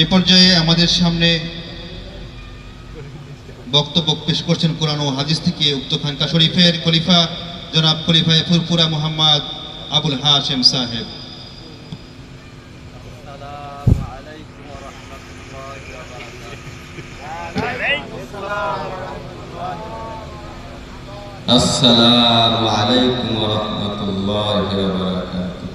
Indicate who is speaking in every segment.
Speaker 1: এই পর্যায়ে আমাদের সামনে বক্তব্য পেশ করছেন কোরআন ও হাদিস থেকে উক্ত খানকা শরীফের খলিফা জনাব খলিফা ফুরফুরা মুহাম্মদ আবুল হাশেম সাহেব।
Speaker 2: अस्सलामु अलैकुम व रहमतुल्लाहि व बरकातुहू।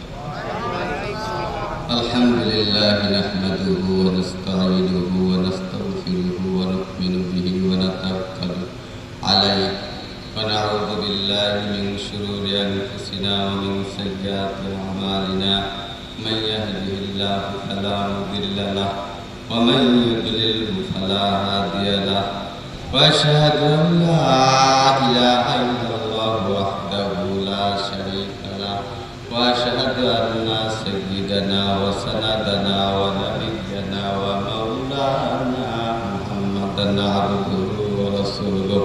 Speaker 2: अल्हम्दुलिल्लाहि नहमदुहु व नस्तईनुहु व नस्तगफिरुहु व नु'मिनु बिही व नतवक्कलु अलैहि व नऊज़ु बिल्लाहि मिन शुरूरि अनफुसिना व मिन सय्यिआति अअमालिना मन यहदिहिल्लाहु फला मुदिल्ल लहु व मन युद्लिलहु फला हादिय लहु وأشهد أن لا إله إلا الله وحده لا شريك له وأشهد أن سيدنا وسندنا ونبينا ومولانا محمدا عبده ورسوله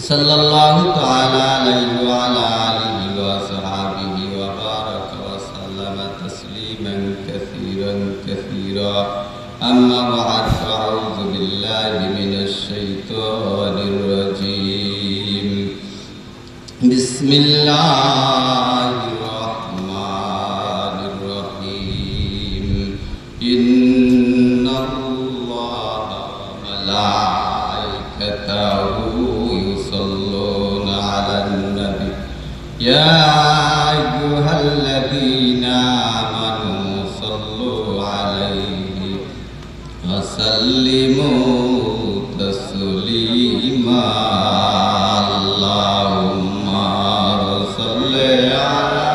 Speaker 2: صلى الله تعالى عليه وعلى آله وصحبه وبارك وسلم تسليما كثيرا كثيرا أما بعد فأعوذ بالله من الشيطان الرجيم بسم الله الرحمن الرحيم إن الله وملائكته يصلون على النبي يا أيها الذين آمنوا صلوا عليه وسلموا تسليما اللهم صل على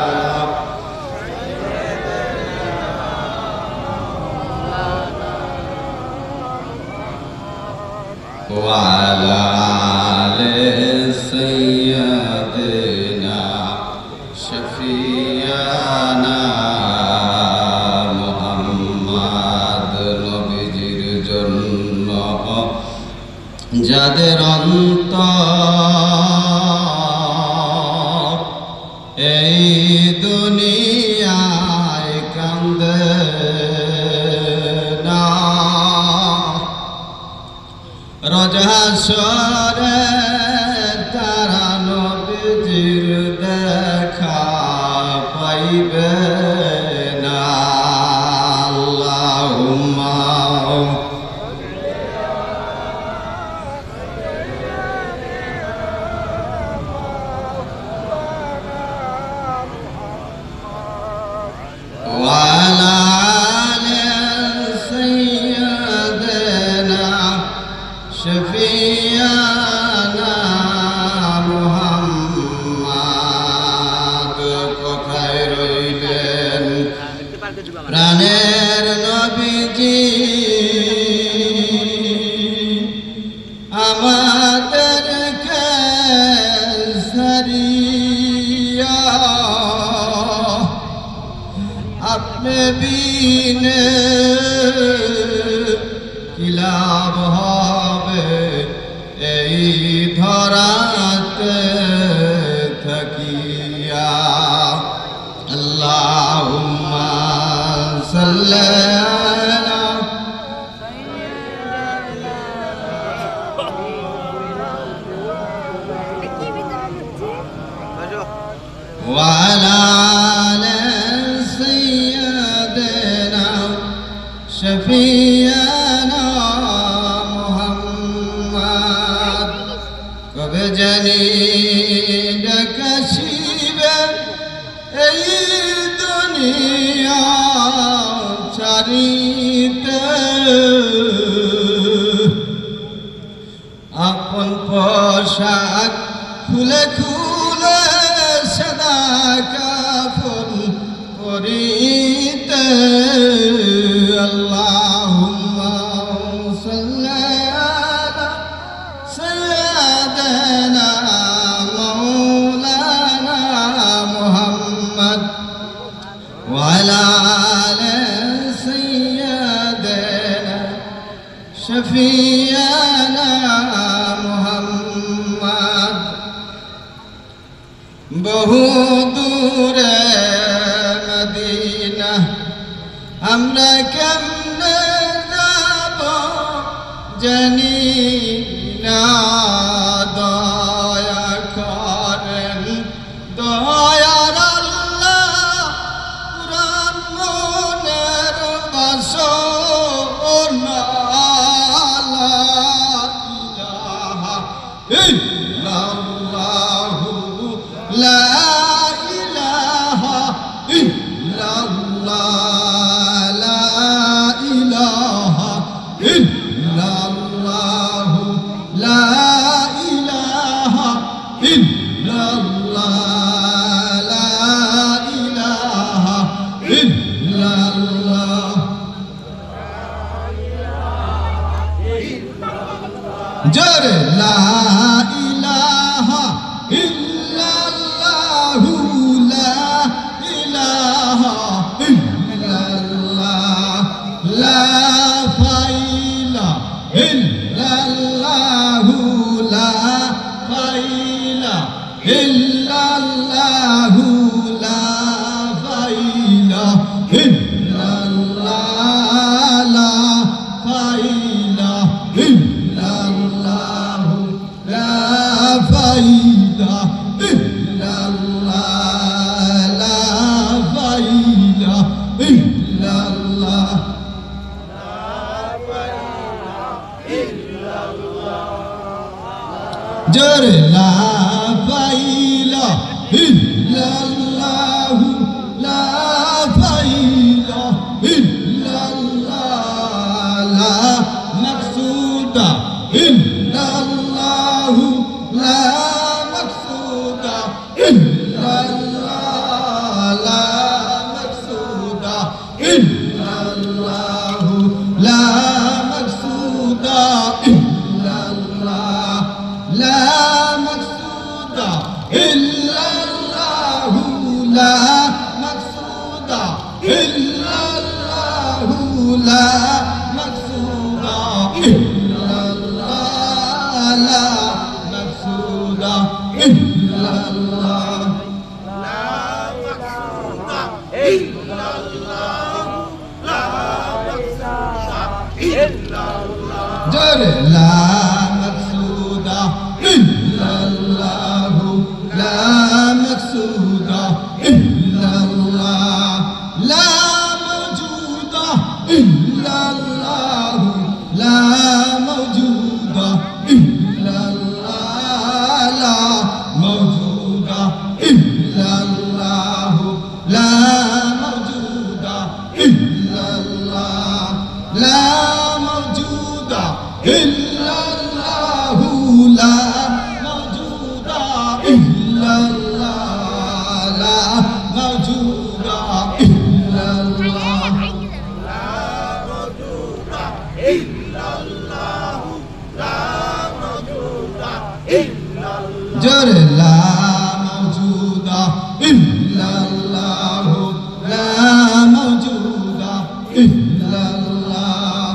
Speaker 2: وعلى آل سيدنا شفيعنا যাদের অন্তর এই দুনিয়ায় কান্দে না রোজ হাসরে তারা নবীজির দেখা পাইবে না আল্লাহুম্মা وعلى آل سيدنا شفيعنا محمد কোথায় রইলেন প্রাণের নবীজি আমাদেরকে সারিয়া अपने बीने কি লাভ হবে এই ধরাতে থাকিয়া আল্লাহুম্মা সাল্লি আলা ওয়া আলা شفيعنا محمد কবে জানি ডাকছিবে এই দুনিয়া ছাড়িতে আপন পোশাক খুলে খুলে সদা কাফন পরিতে اللهم صل على سيدنا مولانا محمد وعلى آل سيدنا شفيعنا محمد বহু দূরে মদিনা আমরা কেমনে জানি না দয়া করেন দয়ার আল্লাহ কুরআন মনের বাসনা লা ইলাহা ইল্লাল্লাহু লা ইলাহা ইল্লাল্লাহ লা ইলাহা ইল্লাল্লাহু লা ইলাহা ইল্লাল্লাহ লা ইলাহা ইল্লাল্লাহ জোরে লা ইলাহা ইল্লাল্লাহু লা ইলাহা ইল্লাল্লাহ লা ফাইলা ইল্লাল্লাহু লা ফাইলা ইল্লাল্লাহু লা ফাইলা ইল্লাল্লাহ লা ফাইলা ইল্লাল্লাহু লা ফাইলা ইল্লাল্লাহ লা ফাইলা ইল্লাল্লাহ জোরে লা ফাইলা ইল্লাল্লাহু লা ফাইলা ইল্লাল্লাহ লা মাকসুদা ইল্লাল্লাহু লা মাকসুদা ইল্লাল্লাহ লা মাকসুদা ইল্লাল্লাহু লা মাকসুদা ইল্লাল্লাহ লা মাকসুদা ইল্লাল্লাহু লা মাকসুদা ইল্লাল্লাহু লা মাকসুদা ইল্লাল্লাহ লা মাকসুদা ইল্লাল্লাহ জোরে লা মাকসুদা ইল্লাল্লাহু লা মাকসুদা ইল্লাল্লাহ লা মাওজুদা ইল্লাল্লাহু লা মাওজুদা ইল্লাল্লাহ লা মাওজুদা ইল্লাল্লাহু লা মাওজুদা ইল্লাল্লাহ লা মাওজুদা ইল্লাল্লাহু লা মাওজুদা ইল্লাল্লাহ লা মাওজুদা ইল্লাল্লাহ জোরে লা মাওজুদা ইল্লাল্লাহু লা মাওজুদা ইল্লাল্লাহ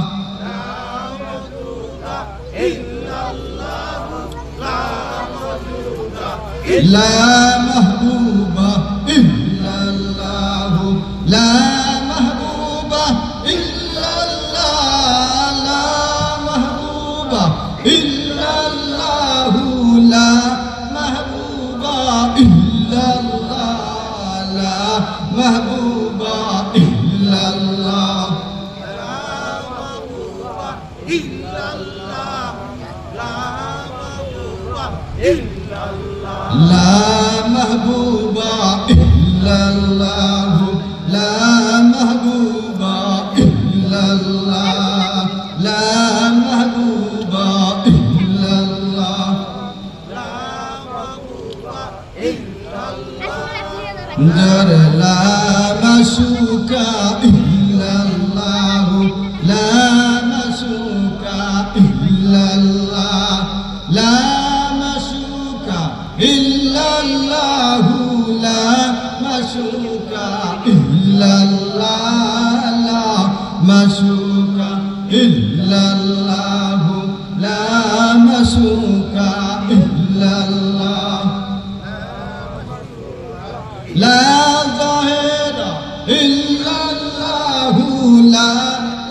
Speaker 2: লা মাহবুবা ইল্লাল্লাহু লা মাহবুবা ইল্লাল্লাহ লা মাহবুবা ইল্লাল্লাহু লা মাহবুবা ইল্লাল্লাহ লা মাহবুবা ইল্লাল্লাহ লা মাহবুবা ইল্লাল্লাহু লা মাহবুবা ইল্লাল্লাহ লা মাহবুবা ইল্লাল্লাহ জোরে লা মাশুকা ইল্লাল্লাহু লা মাশুকা ইল্লাল্লাহ লা মাশুকা ইল্লাল্লাহু লা মাশুকা ইল্লাল্লাহ লা মাশুকা ইল্লাল্লাহু লা মাশুকা ইল্লাল্লাহ লা যাহিরা ইল্লাল্লাহু লা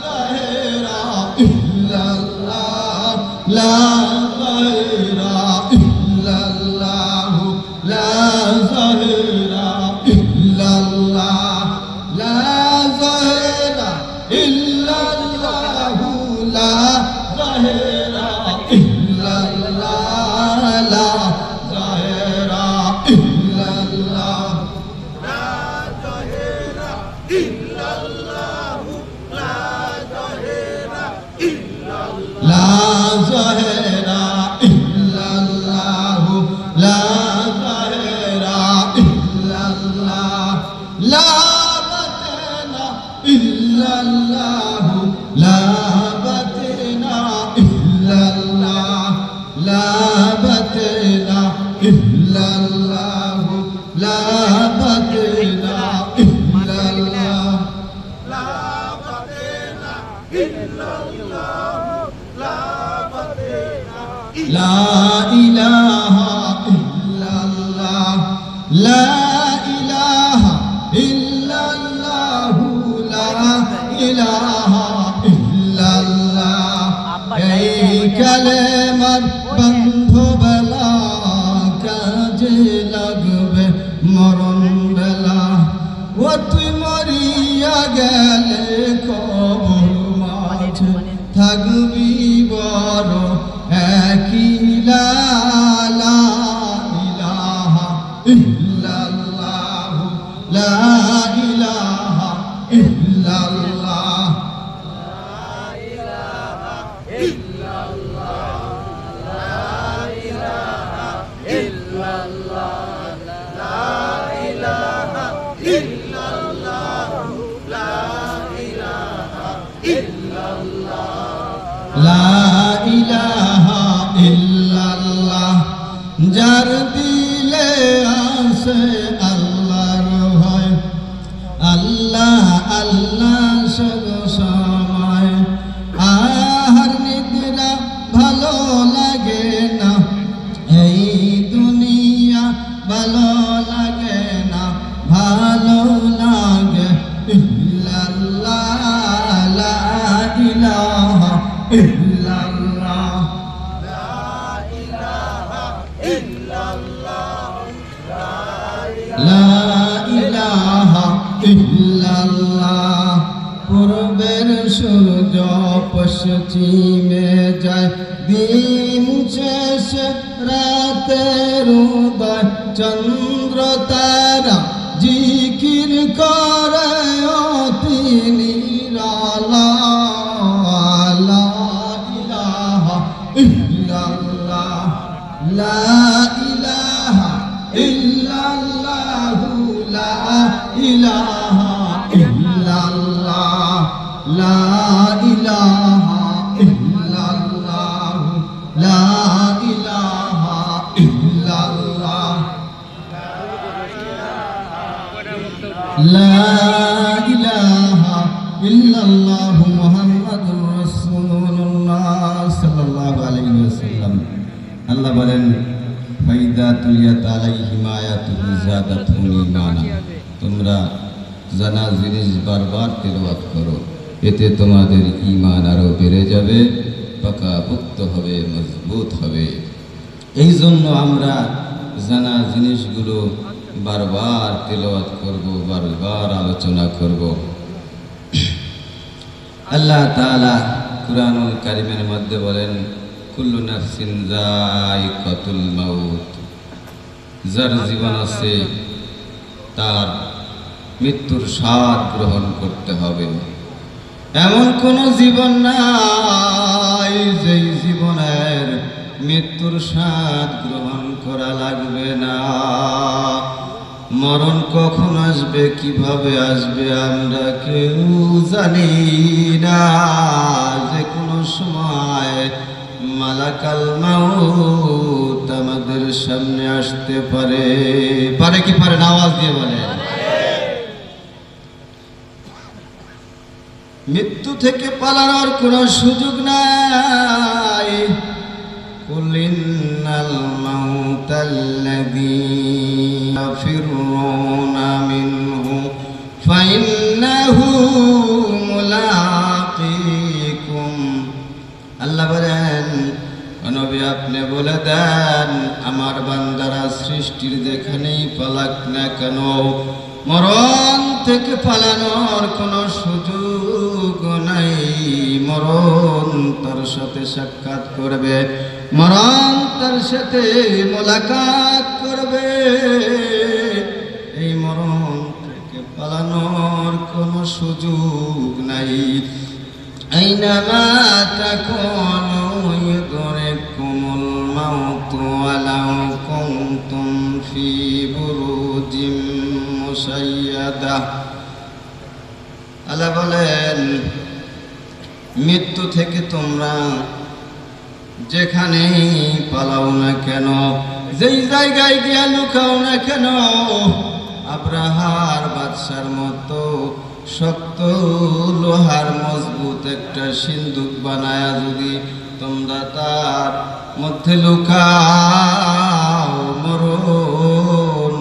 Speaker 2: যাহিরা ইল্লাল্লাহ ظاهرا إلا الله لا ظاهرا إلا الله لا ظاهرا إلا الله لا ظاهرا إلا الله لا ظاهرا إلا الله لا ظاهر إلا الله لا ظاهر إلا الله لا باطن إلا الله لا باطن إلا الله لا باطن إلا الله لا باطن إلا الله لا إله إلا الله لا إله إلا الله لا إله إلا الله এই কালেমার বন্ধুবেলা কাজে লাগবে মরণ বেলা ও তুই মরিয়া গেলে কবর মাঝে থাকবি বড় একই লা ইলাহা ইল্লাল্লাহ লা ইলাহা ইল্লাল্লাহ লা ইলাহা ইল্লাল্লাহ যার দিলে আছে আল্লাহর ভয় আল্লাহ আল্লাহ সব সময় আহার নিদ্রা ভালো লাগে না এই দুনিয়া ভালো লাগে না ভালো লাগে ইল্লাল্লাহ লা ইলাহা ইল্লাল্লাহ লা ইলাহা ইল্লাল্লাহ পূর্বের সূর্য পশ্চিমে যায় দিন শেষে রাতের উদয় চন্দ্র তারা জিকির করে অতি নিরালা লা ইলাহা ইল্লাল্লাহ লা ইলাহা ইল্লাল্লাহ লা ইলাহা ইল্লাল্লাহ লা ইলাহা ইল্লাল্লাহ লা ইলাহা ইল্লাল্লাহ লা ইলাহা ইল্লাল্লাহ মুহাম্মাদুর রাসূলুল্লাহ সাল্লাল্লাহু আলাইহি ওয়াসাল্লাম। আল্লাহ বলেন ফাইদা তুলিয়াত আলাইহিম আয়াতুহু যাদাতুহুম ঈমানা, তোমরা জানা জিনিস বারবার তেলাওয়াত করো, এতে তোমাদের ঈমান আরো বেড়ে যাবে, পাকাপোক্ত হবে, মজবুত হবে। এই জন্য আমরা জানা জিনিসগুলো বারবার তেলাওয়াত করব, বারবার আলোচনা করব। আল্লাহ তাআলা কুরআনুল কারীমের মধ্যে বলেন কুল্লু নাফসিন যায়িকাতুল মাউত, যার জীবন আছে তার মৃত্যুর স্বাদ গ্রহণ করতে হবে। এমন কোন জীবন নাই যেই জীবনের মৃত্যুর স্বাদ গ্রহণ করা লাগবে না। মরণ কখন আসবে, কিভাবে আসবে আমরা কেউ জানি না। যে কোনো সময় মালাকাল মাউত আমাদের সামনে আসতে পারে। পারে কি পারে না? আওয়াজ দিয়ে বলে। মৃত্যু থেকে পালানোর কোনো সুযোগ নাই। কুল ইন্নাল মাউতাল্লাযী তাফিরুনা মিনহু ফাইন্নাহু মুলাকীকুম। আল্লাহ বলেন, কোন দেন আমার বান্দারা সৃষ্টির যেখানেই পালাক না কেন মরণ থেকে পালানোর কোনো সুযোগ নাই। মরণ তার সাথে সাক্ষাৎ করবে, মরণ তার সাথে মোলাকাত করবে। এই মরণ থেকে পালানোর কোনো সুযোগ নাই। আইনামা তাকুনু ইউদরিকুমুল মাউতু ওয়ালাউ কুনতুম ফি বুরুজিম মুশাইয়াদা। আল্লাহ বলেন মৃত্যু থেকে তোমরা যেখানেই পালাও না কেন, যেই জায়গায় গিয়া লুকাও না কেন, আব্রাহার বাদশার মতো শক্ত লোহার মজবুত একটা সিন্দুক বানায়া যদি তোমরা তার মধ্যে লুকাও, মরণ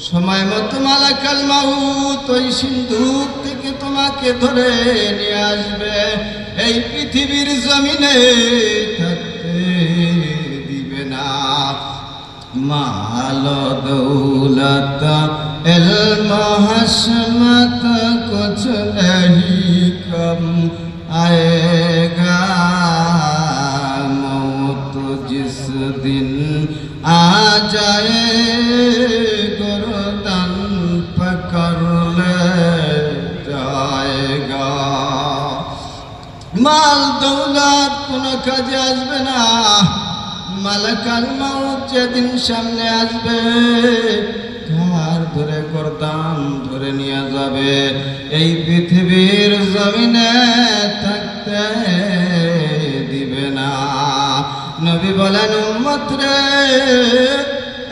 Speaker 2: সময় মতো মালাকাল মাউত ওই সিন্ধুক থেকে তোমাকে ধরে নিয়ে আসবে। এই পৃথিবীর জমিনে থাকতে দিবে না। মাল দৌলত ইলম হশমত কুছ নহি কম আয়েগা। মৌত জিস দিন আ जाए गर्दन पकड़ ले जाएगा। মাল দৌলত কোনো কাজে আসবে না। মালাকাল মাউত যেদিন সামনে আসবে ঘাড় ধরে গর্দান ধরে নিয়ে যাবে। এই পৃথিবীর জমিনে থাকতে দিবে না। নবী বলেন উম্মত রে,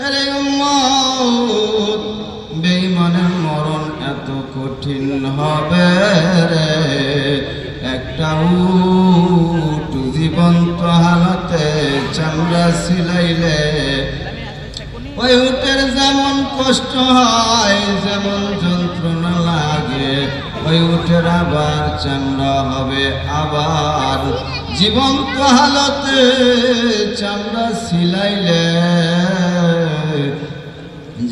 Speaker 2: আরে উম্মত বেঈমানের মরণ এত কঠিন হবে রে। একটা উট জীবন্ত হালতে চামড়া সিলাইলে ওই উটের যেমন কষ্ট হয়, যেমন যন্ত্রণা লাগে, ওই উটের আবার চামড়া হবে। আবার জীবন্ত হালতে চামড়া সিলাইলে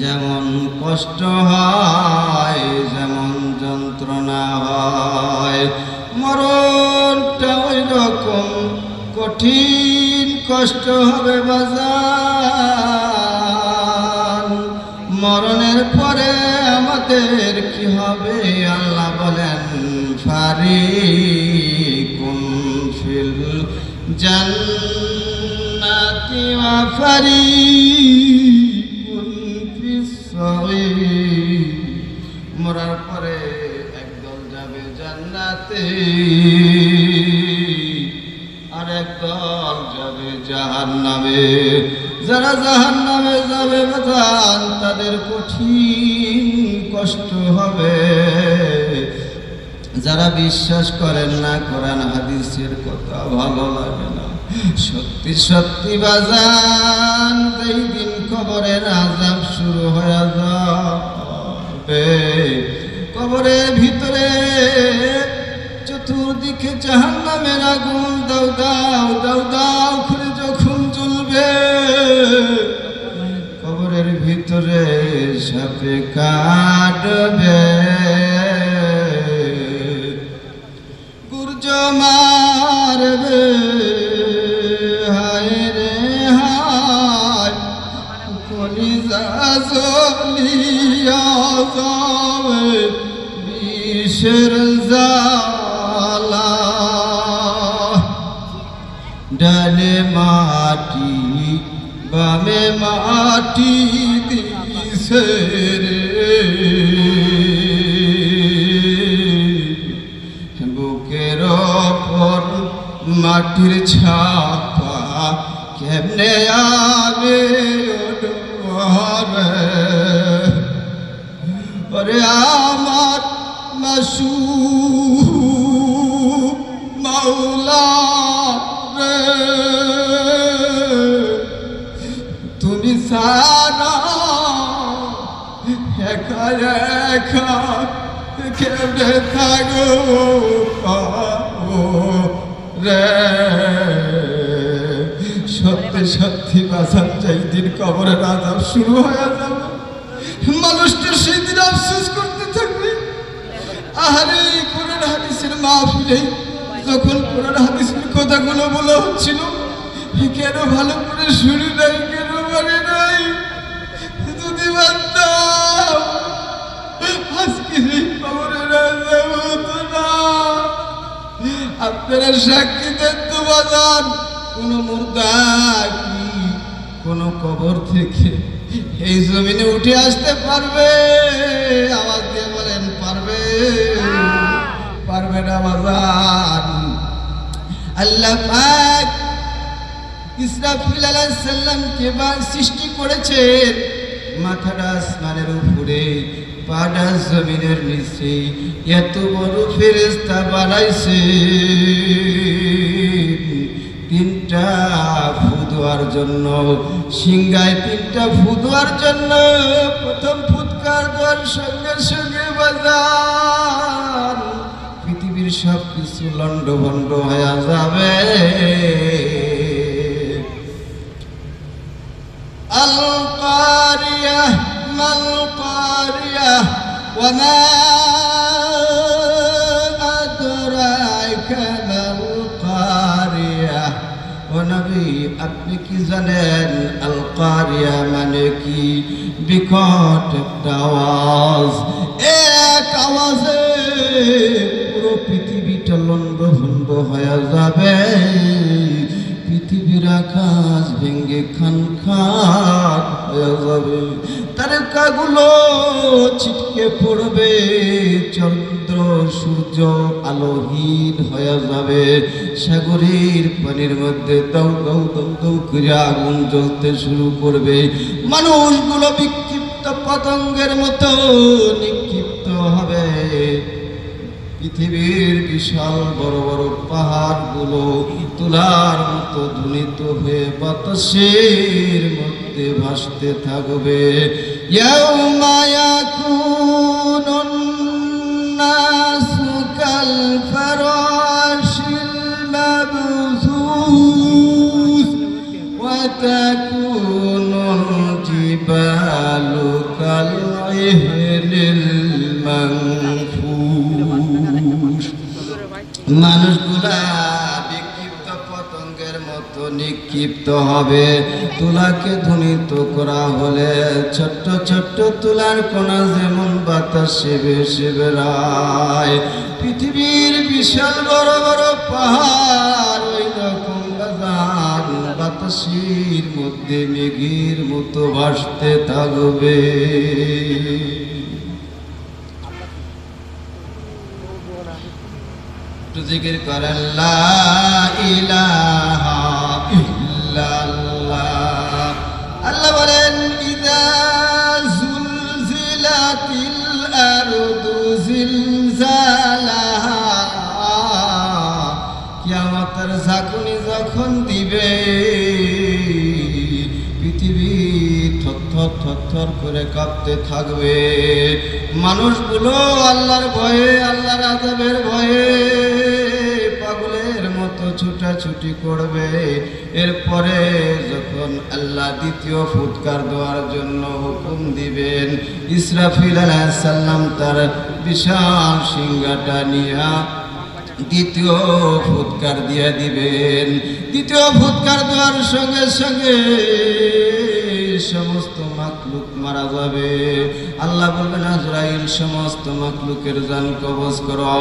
Speaker 2: যেমন কষ্ট হয়, যেমন যন্ত্রণা হয়, মরণটা ওই রকম কঠিন কষ্ট হবে বাজান। মরণের পরে আমাদের কি হবে আল্লাহ বলেন ফারিকুন ফিল জান্নাতি ওয়া ফারিকুন ফিস সাঈর। মরার পরে একদল যাবে জান্নাতে, আর একদল যাবে জাহান্নামে। যারা জাহান্নামে যাবে বাজান তাদের কঠিন কষ্ট হবে। যারা বিশ্বাস করেন না, কোরআন হাদিসের কথা ভালো লাগে না, সত্যি সত্যি বাজান যেই দিন কবরের আযাব শুরু হয়ে যাবে, কবরের ভিতরে চতুর্দিকে জাহান্নামের আগুন দাউ দাউ দাউ দাউ করে যখন জ্বলবে, কবরের ভিতরে সাপে কাটবে, গুর্জ মারবে, হায় রে হায় কলিজা জ্বলিয়া যাবে বিষের জ্বালা। ডানে মাটি বামে মাটি দিছে রে, বুকের ওপর মাটির ছাপা কেমনে আবে ওরে। ওরে আমার মাসুক মাওলা রে, তুমি সারা একা একা কেমনে থাকো রে। সত্যি সত্যি বাঁচার চাই দিন কবরের আযাব শুরু হয়ে যাবে। মানুষটা সেই দিন আফসোস করতে থাকবে, আহারে কোরআন হাদিসের মাহফিলে যখন কোরআন হাদিসের কথাগুলো বলা হচ্ছিল কেন ভালো করে শুনি নাই, কেন বলে নাই। যদি মানতাম আজকে এই কবরের আযাব হতো না। আপনারা সাক্ষী দেন তো বাজান, কোন মুর্দা কি কোন কবর থেকে এই জমিনে উঠে আসতে পারবে? আওয়াজ দিয়ে বলেন পারবে? পারবে না বাজান। আল্লাহ পাক ইসরাফিল আলাইহিস সালামকে সৃষ্টি করেছেন মাথাটা আসমানের উপরে, পাটা জমিনের নিচে, এত বড় ফেরেশতা বানাইছে তিনটা ফু দেওয়ার জন্য, সিংহায় তিনটা ফু দেওয়ার জন্য। প্রথম ফুৎকার দেওয়ার সঙ্গে সঙ্গে বাজার পৃথিবীর সব কিছু লন্ডভন্ড হয়ে যাবে। আল কারিয়াহ মাল কারিয়াহ ওয়া মা আদরাকা মাল কারিয়াহ। ও নবী, আপনি কি জানেন আল কারিয়া মানে কি? বিকট একটা আওয়াজ, এক আওয়াজে পুরো পৃথিবীটা লন্ডভন্ড হয়ে যাবে। পৃথিবীর আকাশ ভেঙ্গে খান খান হয়ে যাবে, তারকাগুলো ছিটকে পড়বে, চন্দ্র সূর্য আলোহীন হয়ে যাবে, সাগরের পানির মধ্যে দাউ দাউ দাউ দাউ করে আগুন জ্বলতে শুরু করবে। মানুষগুলো বিক্ষিপ্ত পতঙ্গের মতো নিক্ষিপ্ত হবে। পৃথিবীর বিশাল বড় বড় পাহাড়গুলো তুলার মতো ধ্বনিত হয়ে বাতাসের মধ্যে ভাসতে থাকবে। ইয়াউমা ইয়াকুনুন নাসু কাল ফারাশিল মাবসুস ওয়া তাকুনুল জিবালু কাল ইহনিল মানফুস। মানুষগুলা বিক্ষিপ্ত পতঙ্গের মতো নিক্ষিপ্ত হবে। তুলাকে ধ্বনিত করা হলে ছোট্ট ছোট্ট তুলার কণা যেমন বাতাসে ভেসে বেড়ায়, পৃথিবীর বিশাল বড় বড় পাহাড় ওই রকম বাজার বাতাসের মধ্যে মেঘের মতো ভাসতে থাকবে। জিকির করেন লা ইলাহা ইল্লাল্লাহ। আল্লাহ বলেন ইযা যুলজিলাতিল আরদু জিলজালাহা, কিয়ামতের ঝাঁকুনি যখন দিবে পৃথিবী থরথর থরথর করে কাঁপতে থাকবে। মানুষগুলো আল্লাহর ভয়ে, আল্লাহর আযাবের ভয়ে পাগলের মতো ছুটাছুটি করবে। এরপরে যখন আল্লাহ দ্বিতীয় ফুৎকার দেওয়ার জন্য হুকুম দিবেন, ইসরাফিল আলাইহিস সালাম তার বিশাল সিংহাটা নিয়ে দ্বিতীয় ফুৎকার দিয়ে দিবেন। দ্বিতীয় ফুৎকার দেওয়ার সঙ্গে সঙ্গে সমস্ত মাখলুক মারা যাবে। আল্লাহ বলবেন আজরাইল সমস্ত মাখলুকের জান কবজ করো।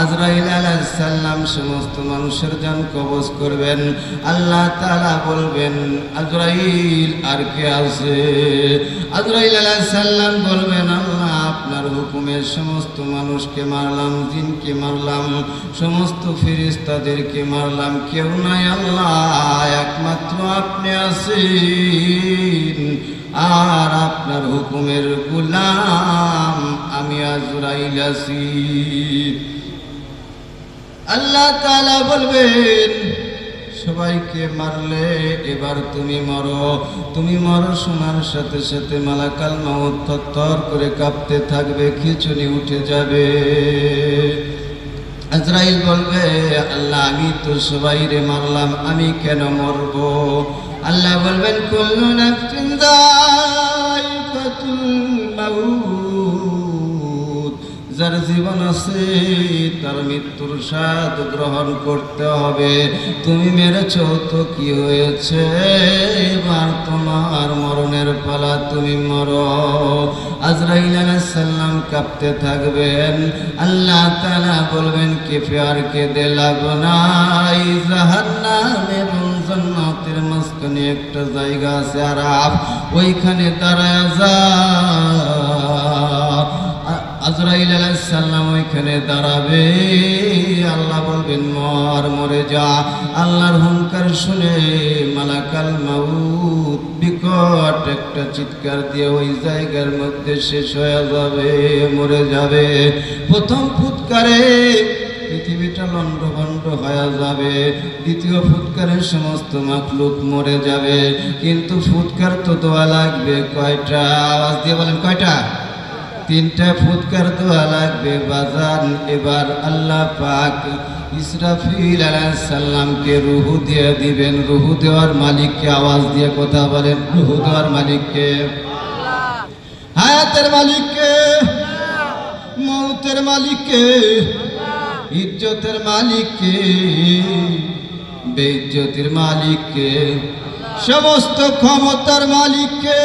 Speaker 2: আজরাইল আলাইহিস সালাম সমস্ত মানুষের জান কবজ করবেন। আল্লাহ তাআলা বলবেন আজরাইল আর কে আছে? আজরাইল আলাইহিস সালাম বলবেন আল্লাহ আপনার হুকুমে সমস্ত মানুষকে মারলাম, জিনকে মারলাম, সমস্ত ফেরেশতাদেরকে মারলাম, কেউ নাই আল্লাহ, একমাত্র আপনি আছেন আর আপনার হুকুমের গোলাম আমি আজরাইল আছি। আল্লাহ তাআলা বলবেন সবাইকে মারলে এবার তুমি মরো। তুমি মরো শোনার সাথে সাথে মালাকাল মাউত থরথর করে কাঁপতে থাকবে, খিঁচুনি উঠে যাবে। আজরাইল বলবে, আল্লাহ আমি তো সবাইরে মারলাম, আমি কেন মরব? আল্লাহ বলবেন, কুল্লু নাফসিন যায়িকাতুল মাউত, যার জীবন আছে তার মৃত্যুর স্বাদ গ্রহণ করতে হবে। তুমি মেরেছো তো কি হয়েছে, এবার তোমার মরণের পালা, তুমি মরো। আজরাইল আলাইহিস সালাম কাঁপতে থাকবেন। আল্লাহ তাআলা বলবেন, কেঁপে আর কেঁদে লাভ নাই, জাহান্নাম এবং জান্নাতের মাঝখানে একটা জায়গা আছে আরাফ, ওইখানে দাঁড়ায় যা। আজরাইল আলাইহিস সালাম ওইখানে দাঁড়াবে। আল্লাহ বলবেন, মরে যা। আল্লাহর হুঙ্কার শুনে মালাকাল মাউত বিকট একটা চিৎকার দিয়ে ওই জায়গার মধ্যে শেষ হয়ে যাবে, মরে যাবে। প্রথম ফুৎকারে পৃথিবীটা লণ্ডভণ্ড হয়ে যাবে, দ্বিতীয় ফুৎকারে সমস্ত মাখলুক মরে যাবে। কিন্তু ফুৎকার তো দেওয়া লাগবে কয়টা? আওয়াজ দিয়ে বলেন, কয়টা? 3টা ফুৎকার দেওয়া লাগবে বাজান। এবার আল্লাহ পাক ইসরাফিল আলাইহিস সালামকে রূহ দিয়ে দিবেন। রূহ দেওয়ার মালিককে আওয়াজ দিয়ে কথা বলেন, রূহ দেওয়ার মালিককে? হায়াতের মালিককে? মৌতের মালিককে? ইজ্জতের মালিককে? বেইজ্জতির মালিককে? সমস্ত ক্ষমতার মালিককে?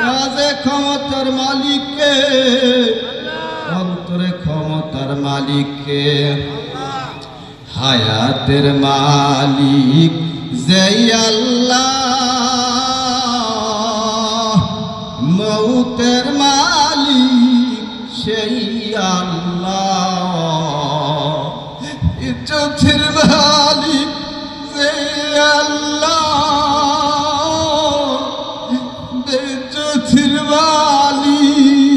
Speaker 2: কাজে ক্ষমতার মালিককে? অন্তরে ক্ষমতার মালিককে? হায়াতের মালিক যেই আল্লাহ, মৌতের মালিক সেই আল্লাহ, ইজ্জতের মালিক যেই আল্লাহ, বেইজ্জতির মালিক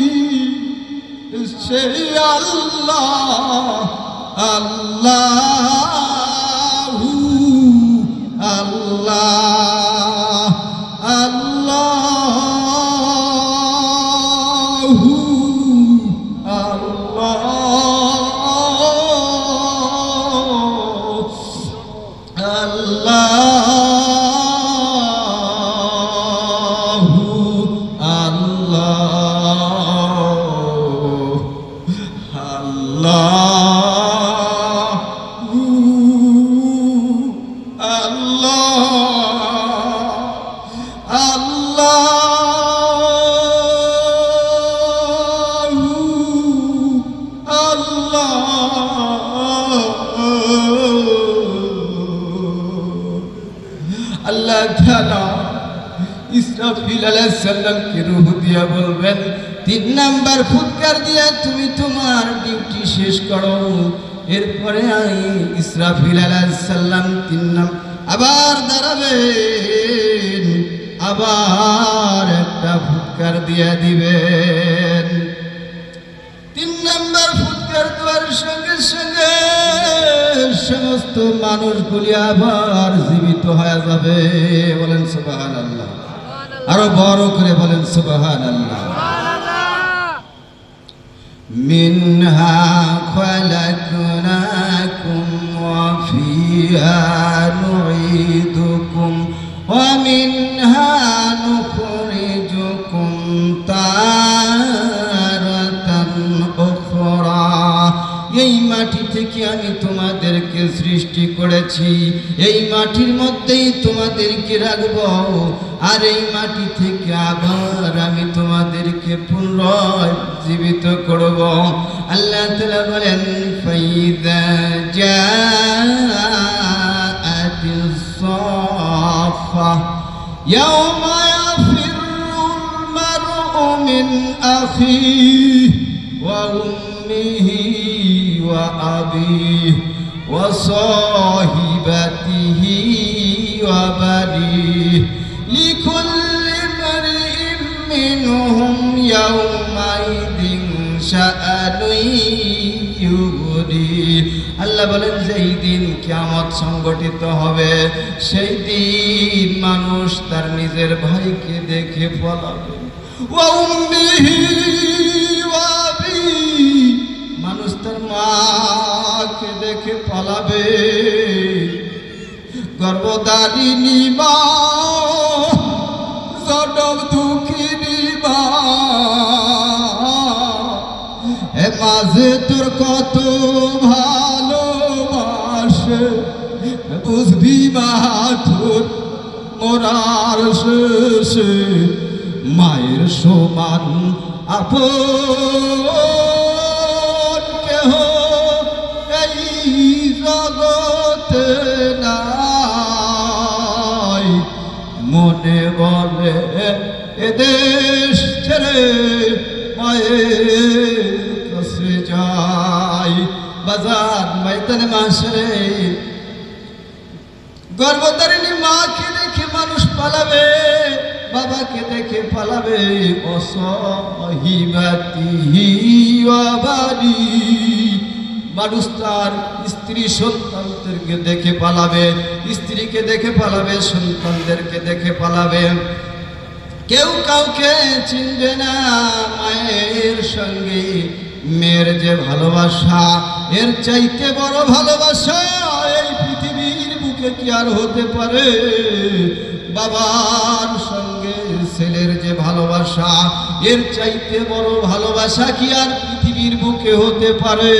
Speaker 2: সেই আল্লাহ। আল্লাহু আল্লাহ, আল্লাহু আল্লাহ, আল্লাহু আল্লাহ, আল্লাহ তাআলা ইসরাফিল আলাইহিস সালামকে রূহ দিয়া বলবেন, 3 নাম্বার ফুৎকার দিয়া তুমি তোমার ডিউটি শেষ করো। এরপরে ইসরাফিল আলাইহিস সালাম 3 আবার দাঁড়াবেন, আবার একটা ফুৎকার দিয়া দিবেন। 3 নাম্বার ফুৎকার দেওয়ার সঙ্গে সঙ্গে সমস্ত মানুষগুলি আবার জীবিত হয়ে যাবে। বলেন সুবহানাল্লাহ, আরো বড় করে বলেন সুবহানাল্লাহ। মিনহা খালাকনাকুম ওয়া ফিহা নুঈদুকুম ওয়া মিনহা নুখরিজুকুম তারাতান উখরা। এই মাটি থেকে আমি তোমাদেরকে সৃষ্টি করেছি, এই মাটির মধ্যেই তোমাদেরকে রাখব, আর এই মাটি থেকে আবার আমি তোমাদেরকে পুনরায় জীবিত করব। আল্লাহ তাআলা বলেন, ফাইযা জাআতিস সাফা ইয়াওমা ইয়াফিরুল মারউ মিন আখিহি ওয়া উম্মিহি ওয়া আবিহি ওয়া সাহিবাতিহি ওয়া বানিহি লিকুল্লি ইমরিইন মিনহুম ইয়াওমাইদিন শাআনুন ইউগনি। আল্লাহ বলেন, যেই দিন কিয়ামত সংগঠিত হবে সেই দিন মানুষ তার নিজের ভাইকে দেখে পলাবে। ওয়া উম্মিহি ওয়া আবিহি, মানুষ তার মা পালাবে গর্ভধারিণী মা জনম দুঃখিনী মা এ মাঝে তোর কত ভালোবাসে বুঝবি মা তোর মরার শেষে মায়ের সমান আপন কেহ এই জগতে নাই মনে বলে এ দেশ ছেড়ে মায়ের কাছে যাই বাজার ময়দানে মাসরে গর্ভধারিণী মাকে দেখে মানুষ পালাবে বাবাকে দেখে পালাবে অসহিবাতি মানুষ তার স্ত্রী সন্তানদেরকে দেখে পালাবে স্ত্রীকে দেখে পালাবে সন্তানদেরকে দেখে পালাবে কেউ কাউকে চিনবে না মায়ের সঙ্গে মেয়ের যে ভালোবাসা এর চাইতে বড় ভালোবাসা এই পৃথিবীর বুকে কি আর হতে পারে বাবার সঙ্গে ছেলের যে ভালোবাসা এর চাইতে বড় ভালোবাসা কি আর পৃথিবীর বুকে হতে পারে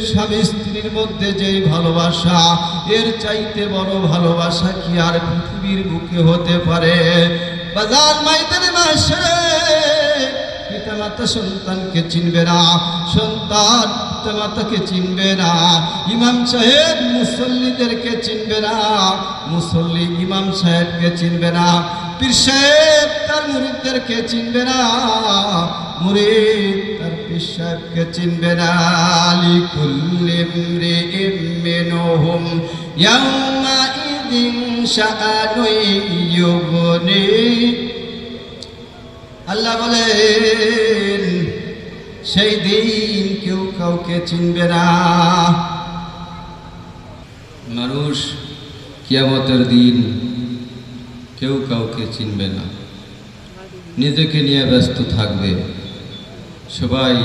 Speaker 2: স্বামী স্ত্রীর মধ্যে যে ভালোবাসা এর চাইতে বড় ভালোবাসা কি আর পৃথিবীর বুকে হতে পারে বাজার ময়দানে মাসে পিতামাতা সন্তানকে চিনবে না সন্তান পিতামাতাকে চিনবে না ইমাম সাহেব মুসল্লিদেরকে চিনবে না মুসল্লি ইমাম সাহেবকে চিনবে না পীর সাহেব তার মুরিদদেরকে চিনবে না মুরিদ তার পীর সাহেবকে চিনবে না লিকুল্লি ইমরিইম মিনহুম ইয়াওমাইযিন শাআনুন ইউগনি আল্লাহ বলেন সেই দিন কেউ কাউকে চিনবে না মানুষ কিয়ামতের দিন কেউ কাউকে চিনবে না নিজেকে নিয়ে ব্যস্ত থাকবে সবাই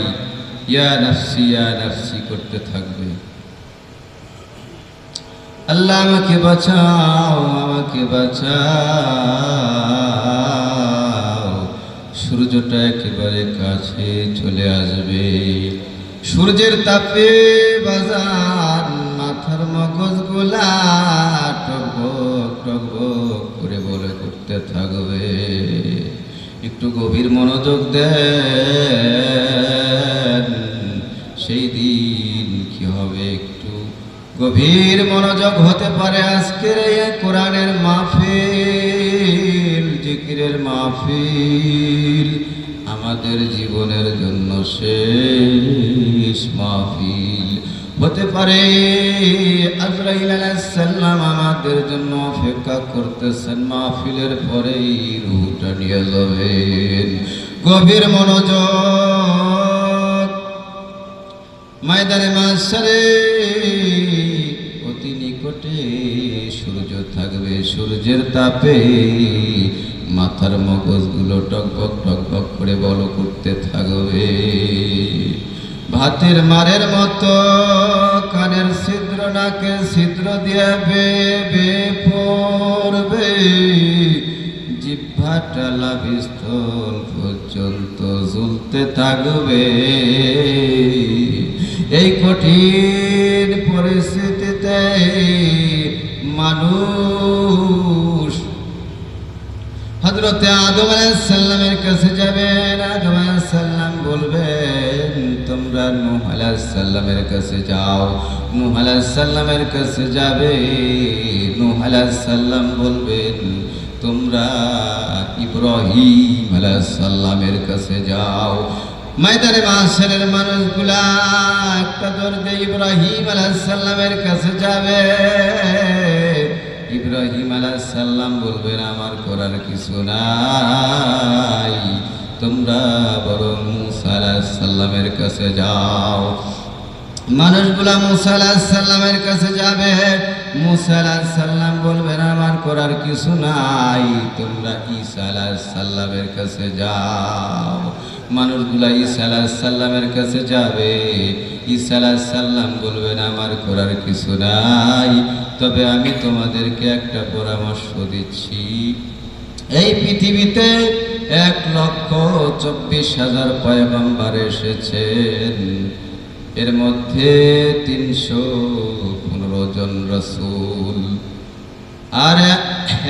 Speaker 2: ইয়া নাফসি করতে থাকবে আল্লাহ আমাকে বাঁচাও সূর্যটা একেবারে কাছে চলে আসবে সূর্যের তাপে বাজার মাথার মগজগুলা টকবক টকবক করে বলে করতে থাকবে একটু গভীর মনোযোগ দেন সেই দিন কি হবে একটু গভীর মনোযোগ হতে পারে আজকের এই কোরআনের মাহফিল জিকিরের মাহফিল আমাদের জীবনের জন্য শেষ মাহফিল হতে পারে আজরাইল আলাইহিস সালাম আমাদের জন্য অপেক্ষা করতেছেন মাহফিলের পরেই রূহটা নিয়ে যাবেন গভীর মনোযোগ ময়দানে মাশরে অতি নিকটে সূর্য থাকবে সূর্যের তাপে মাথার মগজগুলো টকবক টকবক করে বল করতে থাকবে ভাতের মারের মতো কানের ছিদ্র নাকের ছিদ্র দিয়ে বেবে পড়বে জিহ্বাটা লাভিস্থল পর্যন্ত ঝুলতে থাকবে এই কঠিন পরিস্থিতিতে মানুষ হযরতে আদম আলাইহিস সালামের কাছে যাবেন আদম আলাইহিস সালাম বলবেন তোমরা নূহ আলাইহিস সালামের কাছে যাও নূহ আলাইহিস সালামের কাছে যাবে নূহ আলাইহিস সালাম বলবেন তোমরা ইব্রাহিম আলাইহিস সালামের কাছে যাও ময়দানে মাশরের মানুষগুলা একটা দৌড়ে ইব্রাহিম আলাইহিস সালামের কাছে যাবে ইব্রাহিম আলাইহিস সালাম বলবেন আমার করার কিছু নাই তোমরা বরং মুসা আলাইহিস সালামের কাছে যাও মানুষগুলা মুসা আলাইহিস সালামের কাছে যাবে মুসা আলাইহিস সালাম বলবেন আমার করার কিছু নাই তোমরা ঈসা আলাইহিস সালামের কাছে যাও মানুষগুলা ঈসা আলাইহিস সালামের কাছে যাবে। ঈসা আলাইহিস সালাম বলবেন, আমার করার কিছু নাই, তবে আমি তোমাদেরকে একটা পরামর্শ দিচ্ছি। এই পৃথিবীতে 1,24,000 পয়গম্বর এসেছেন, এর মধ্যে 315 জন রাসূল আর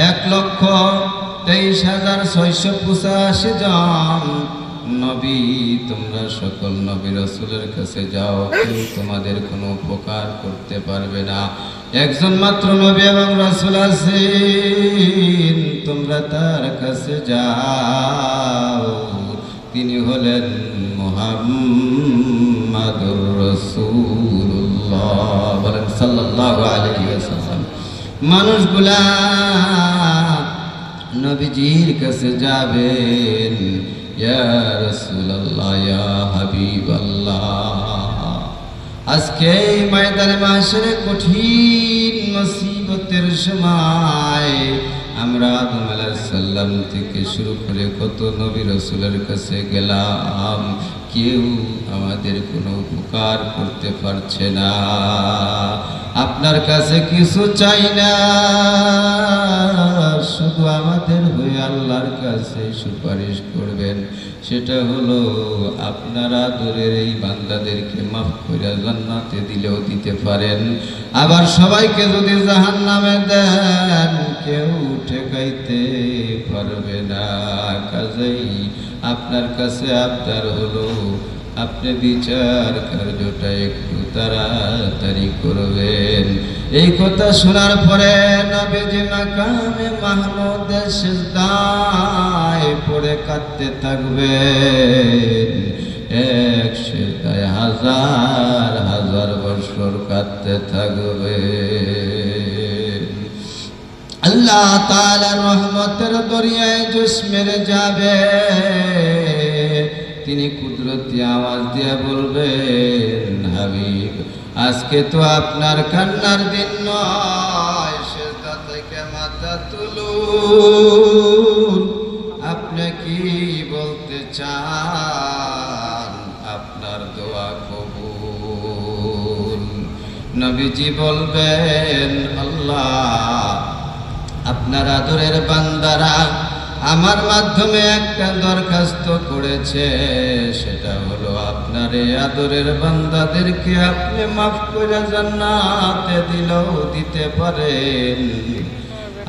Speaker 2: 1,23,685 জন নবী। তোমরা সকল নবী রাসূলের কাছে যাও, কেউ তোমাদের কোনো উপকার করতে পারবে না। একজন মাত্র নবী এবং রাসূল আছেন, তোমরা তার কাছে যাও, তিনি হলেন মুহাম্মাদুর রাসূলুল্লাহ। বলেন সাল্লাল্লাহু আলাইহি ওয়াসাল্লাম। মানুষগুলা নবীজির কাছে যাবেন, ইয়া রাসূলুল্লাহ, ইয়া হাবিবাল্লাহ, আজকে এই ময়দানে মাশরে কঠিন মুসিবতের সময় আমরা আদম আলাইহিস সালাম থেকে শুরু করে কত নবী রাসূলের কাছে গেলাম, কেউ আমাদের কোনো উপকার করতে পারছে না। আপনার কাছে কিছু চাই না, শুধু আমাদের হয়ে আল্লাহর কাছে সুপারিশ করবেন। সেটা হলো আপনার আদরের এই বান্দাদেরকে মাফ করে জান্নাতে দিলেও দিতে পারেন, আবার সবাইকে যদি জাহান্নামে দেন কেউ ঠেকাইতে পারবে না। কাজেই আপনার কাছে আবদার হলো, আপনি বিচার কার্যটা একটু তাড়াতাড়ি করবেন। এই কথা শোনার পরে নবীজি মাকামে মাহমুদে সিজদায় পড়ে কাঁদতে থাকবেন। এক সিজদায় হাজার হাজার বছর কাঁদতে থাকবেন। আল্লাহ তাআলার রহমতের দরিয়ায় জোশ মেরে যাবে। তিনি কুদরতি আওয়াজ দিয়ে বলবেন, হাবিব, আজকে তো আপনার কান্নার দিন নয়, সিজদা থেকে মাথা তুলুন। আপনি কি বলতে চান? আপনার দোয়া কবুল। নবীজি বলবেন, আল্লাহ, আপনার আদরের বান্দারা আমার মাধ্যমে একটা দরখাস্ত করেছে, সেটা হলো আপনার এই আদরের বান্দাদেরকে আপনি মাফ করে জান্নাতে দিলেও দিতে পারেন,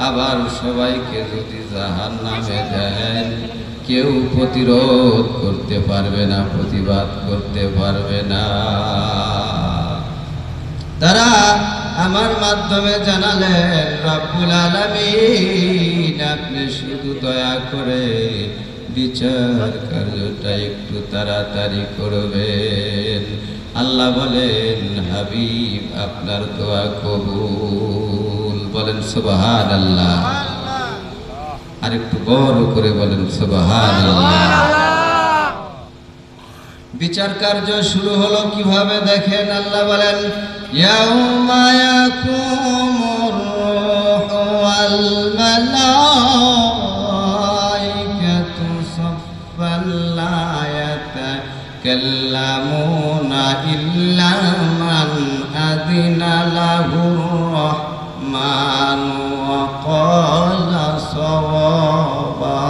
Speaker 2: আবার সবাইকে যদি জাহান্নামে দেন কেউ প্রতিরোধ করতে পারবে না, প্রতিবাদ করতে পারবে না। তারা আমার মাধ্যমে জানালেন, রব্বুল আলামিন, আপনি শুধু দয়া করে বিচার কার্যটা একটু তাড়াতাড়ি করবেন। আল্লাহ বলেন, হাবিব, আপনার দোয়া কবুল। বলেন সুবহানাল্লাহ। আর একটু বড় করে বলেন সুবহানাল্লাহ। বিচার কার্য শুরু হলো কিভাবে দেখেন, আল্লাহ বলেন, ইয়াউমা ইয়াকুমুর রূহু ওয়াল মালাইকাতু সাফফান লা ইয়াতাকাল্লামুনা ইল্লা মান আযিনা লাহুর রাহমানু ওয়া ক্বালা সাওয়াবা।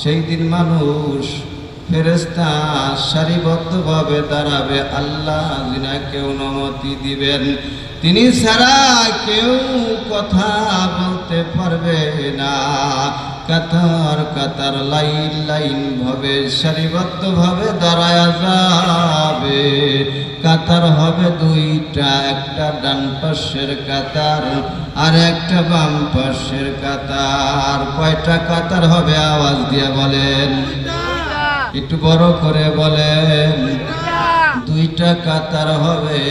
Speaker 2: সেই দিন মানুষ ফেরেশতা সারিবদ্ধভাবে দাঁড়াবে, আল্লাহ যিনাকে অনুমতি দিবেন তিনি ছাড়া কেউ কথা বলতে পারবে না। কাতার কাতার লাইন লাইন ভাবে সারিবদ্ধভাবে দাঁড়ায়া যাবে। কাতার হবে দুইটা, একটা ডান পাশের কাতার আর একটা বাম পাশের কাতার। কয়টা কাতার হবে আওয়াজ দিয়ে বলেন, একটু বড় করে বলেন। দুইটা কাতার হবে,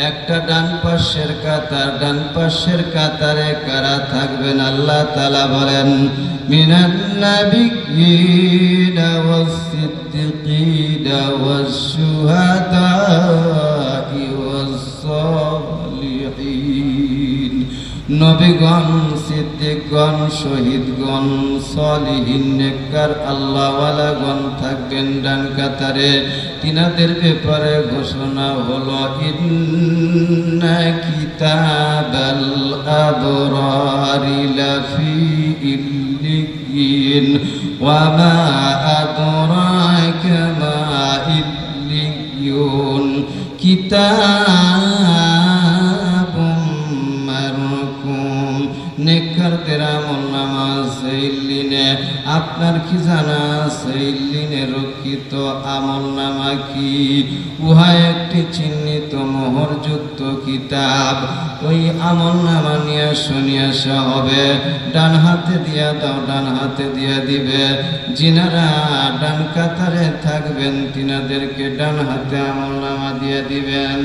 Speaker 2: একটা ডান পাশের কাতার। ডান পাশের কাতারে কারা থাকবেন? আল্লাহ তাআলা বলেন, মিনান নাবিয়্যিনা ওয়াস সিদ্দিকিনা ওয়াস শুহাদা'i ওয়াস সালিহিন। নবীগণ, সিদ্দিকগণ, শহীদগণ, সলিহিন, নেককার আল্লাহওয়ালাগণ থাকবেন ডান কাতারে। তিনাদের ব্যাপারে ঘোষণা হলো, ইন্না কিতাবাল আবরারি লাফি ইল্লিয়িন ওয়া মা আদরাকা মা ইল্লিয়ুন কিতাবুম মারকুম। নেককারদের আমলনামা আছে ইল্লিনে। আপনার কি জানা আছে ইল্লিনে রক্ষিত আমলনামা কি? উহা একটি চিহ্নিত মোহরযুক্ত কিতাব। ওই আমলনামা নিয়ে শুনিয়ে আসা হবে। ডান হাতে দিয়া দাও, ডান হাতে দিয়া দিবে। যিনারা ডান কাতারে থাকবেন তিনাদেরকে ডান হাতে আমলনামা দিয়ে দিবেন।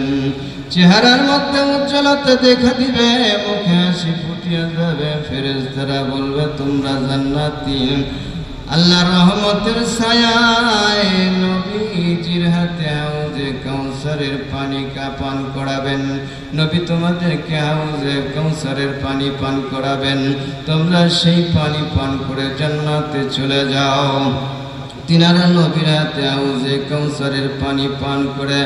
Speaker 2: চেহারার মধ্যে উজ্জ্বলতা দেখা দিবে, মুখে হাসি ফুটিয়ে যাবে। ফেরেশতারা বলবে, তোমরা জান্নাতি। আল্লাহর রহমতের ছায়ায় নবীজির হাতে হাউজে কাউসারের পানি পান করাবেন। নবী তোমাদেরকে হাউজে কাউসারের পানি পান করাবেন। তোমরা সেই পানি পান করে জান্নাতে চলে যাও। তিনারা নবীর হাতে হাউজে কাউসারের পানি পান করে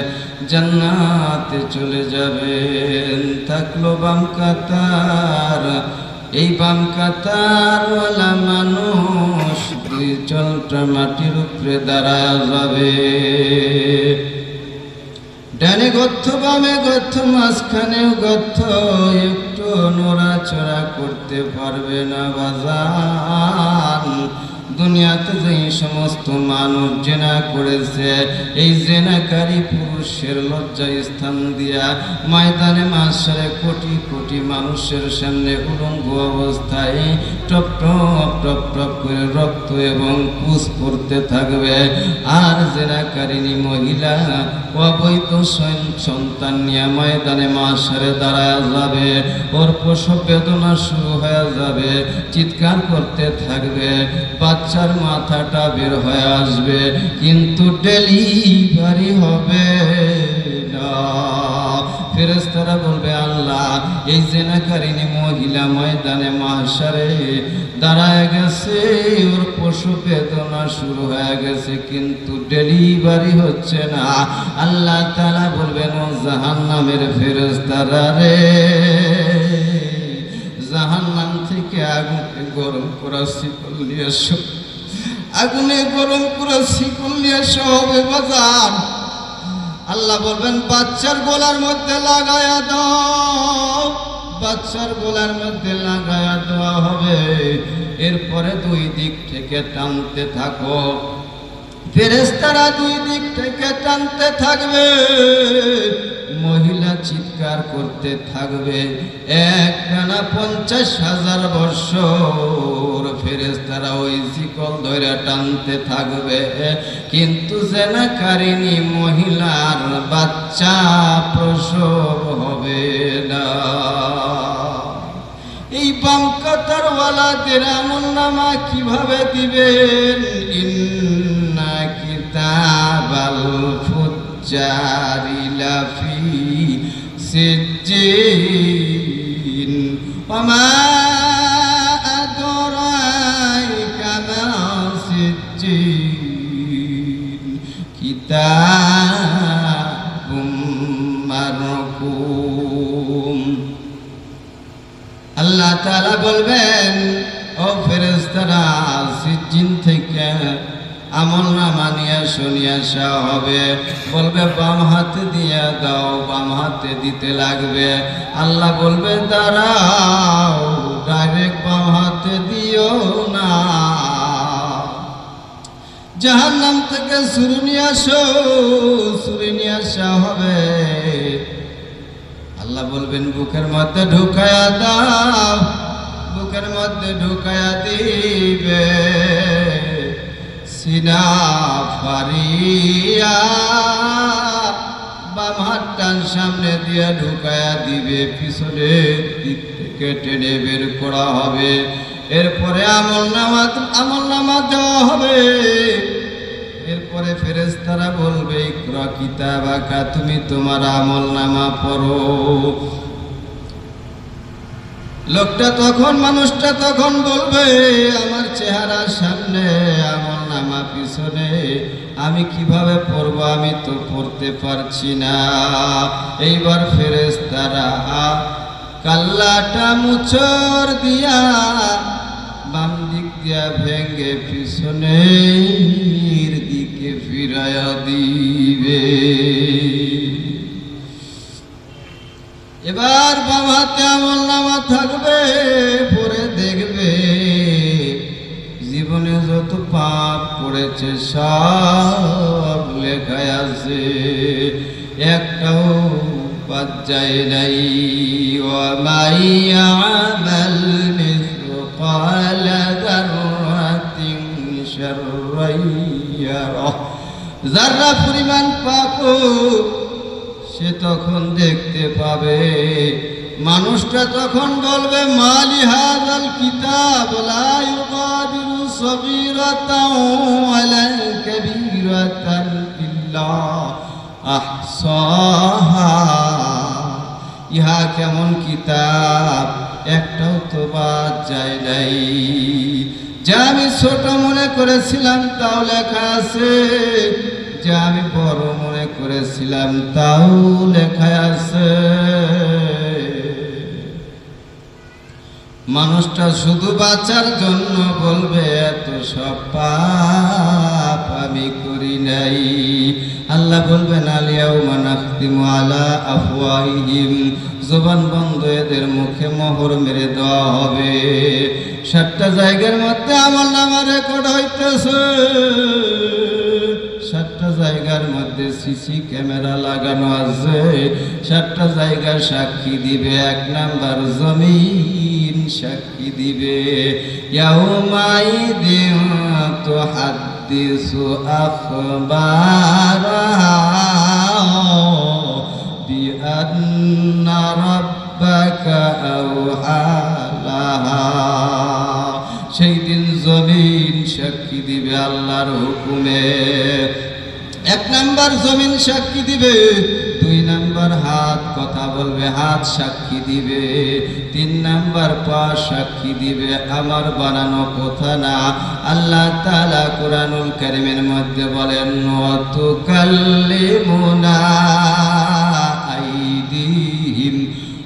Speaker 2: জান্নাতে চলে যাবেন। থাকলো বাম কাতার। এই বাম কাতারওয়ালা মানুষ দুই চলটা মাটির উপরে দাঁড়ায় যাবে। ডানে গর্ত, বামে গর্ত, মাঝখানেও গর্ত। একটু নড়াচড়া করতে পারবে না বাজান। দুনিয়াতে যে সমস্ত মানুষ জেনা করেছে, এই জেনাকারী পুরুষের লজ্জা স্থান দিয়া ময়দানে মাশারে কোটি কোটি মানুষের সামনে উলঙ্গ অবস্থায় টপ টপ টপ টপ করে রক্ত এবং পুষ পড়তে থাকবে। আর জেনাকারিনী মহিলা অবৈধ সন্তান নিয়ে ময়দানে মাশারে দাঁড়ায় যাবে। ওর প্রসব বেদনা শুরু হয়ে যাবে, চিৎকার করতে থাকবে। বাচ্চার মাথাটা বের হয়ে আসবে, কিন্তু ডেলিভারি হবে না। ফেরেশতারা বলবে, আল্লাহ, এই জেনাকারিনী মহিলা ময়দানে মাহশারে দাঁড়ায় গেছে, ওর প্রসব বেদনা শুরু হয়ে গেছে, কিন্তু ডেলিভারি হচ্ছে না। আল্লাহ তাআলা বলবেন, ও জাহান্নামের ফেরেশতারা রে, জাহান্নাম থেকে আগুনে গরম করা শিকল নিয়ে এসো। আগুনে গরম করা শিকল নিয়ে এসো হবে বাজার। আল্লাহ বলবেন, বাচ্চার গলার মধ্যে লাগায়া দাও। বাচ্চার গলার মধ্যে লাগায়া দেওয়া হবে। এরপরে দুই দিক থেকে টানতে থাকো। ফেরেশতারা দুই দিক থেকে টানতে থাকবে। মহিলা চিৎকার করতে থাকবে। একটানা 50,000 বছর ফেরেশতারা ওই শিকল ধরে টানতে থাকবে, কিন্তু জেনাকারিনী মহিলার বাচ্চা প্রসব হবে না। এই বাম কাতারওয়ালাদের আমলনামা কিভাবে দিবেন? ইন্না কিতাবাল ফুজ্জারি লাফি সিজ্জিন ওয়া মা আদরাকা মা সিজ্জিন কিতাবুম মারকুম। আল্লাহ তাআলা বলবেন, ও ফেরেশতারা, সিজ্জিন থেকে আমলনামা নিয়ে শুনিয়ে আসা হবে। বলবে, বাম হাতে দিয়ে দাও। বাম হাতে দিতে লাগবে। আল্লাহ বলবে, দাঁড়াও, ডাইরেক্ট বাম হাতে দিও না। জাহান্নাম থেকে ছুরি নিয়ে আসো। ছুরি নিয়ে আসা হবে। আল্লাহ বলবেন, বুকের মধ্যে ঢুকায়া দাও। বুকের মধ্যে ঢুকায়া দিবে। সিনা ফারিয়া বাম হাতটার সামনে দিয়ে ঢুকায়া দিবে। পিছনে দিক থেকে টেনে বের করা হবে। এরপরে আমলনামা দেওয়া হবে। এরপরে ফেরেশতারা বলবে, ইকরা কিতাবাকা, তুমি তোমার আমলনামা পড়ো। লোকটা তখন, মানুষটা তখন বলবে, আমার চেহারা সামনে, আমার নামা পিছনে, আমি কিভাবে পড়ব, আমি তো পড়তে পারছি না। এইবার ফেরেশতারা কাল্লাটা মুচর দিয়া বাম দিক দিয়া ভেঙ্গে পিছনের দিকে ফিরাইয়া দিবে। এবার বাম হাতে আমলনামা থাকবে, পরে দেখবে জীবনে যত পাপ করেছে সব লেখায় আছে, একটাও বাদ যায় নাই। ওয়া ইয়ামাল মিসকাল যাররাতিন শাররান ইয়ারা, যারা পরিমাণ পাপ সে তখন দেখতে পাবে। মানুষটা তখন বলবে, মালি হাযাল কিতাব লা ইউগাদিরু সগীরাতাও ওয়ালা কাবীরাতান ইল্লা আহসাহা। ইহা কেমন কিতাব, একটাও তো বাদ যায় নাই। যা আমি ছোট মনে করেছিলাম তাও লেখা আছে, যা আমি বড় মনে করেছিলাম তাও লেখা আছে। মানুষটা শুধু বাঁচার জন্য বলবে, এত সব পাপ আমি করি নাই। আল্লাহ বলবেন, আল-ইয়াউমা নাখতিমু আলা আফওয়াহিহিম, জবান বন্ধ, এদের মুখে মোহর মেরে দেওয়া হবে। 7টা জায়গার মধ্যে আমলনামা রেকর্ড হইতেছে, 7টা জায়গার মধ্যে সিসি ক্যামেরা লাগানো আছে, 7টা জায়গা সাক্ষী দিবে। 1 নাম্বার জমিন সাক্ষী দিবে। ইয়াউমাইদিন তুহাদ্দিসু আখবারাহা বিআন্না রাব্বাকা আওহা লাহা। সেই দিন জমিন সাক্ষী দিবে আল্লাহর হুকুমে। 1 নাম্বার জমিন সাক্ষী দিবে, 2 নাম্বার হাত কথা বলবে, হাত সাক্ষী দিবে, 3 নাম্বার পা সাক্ষী দিবে, আমার বানানো কথা না। আল্লাহ তাআলা কুরআনুল কারীমের মধ্যে বলেন, ওয়া তুকাল্লিমুনা আইদিহিম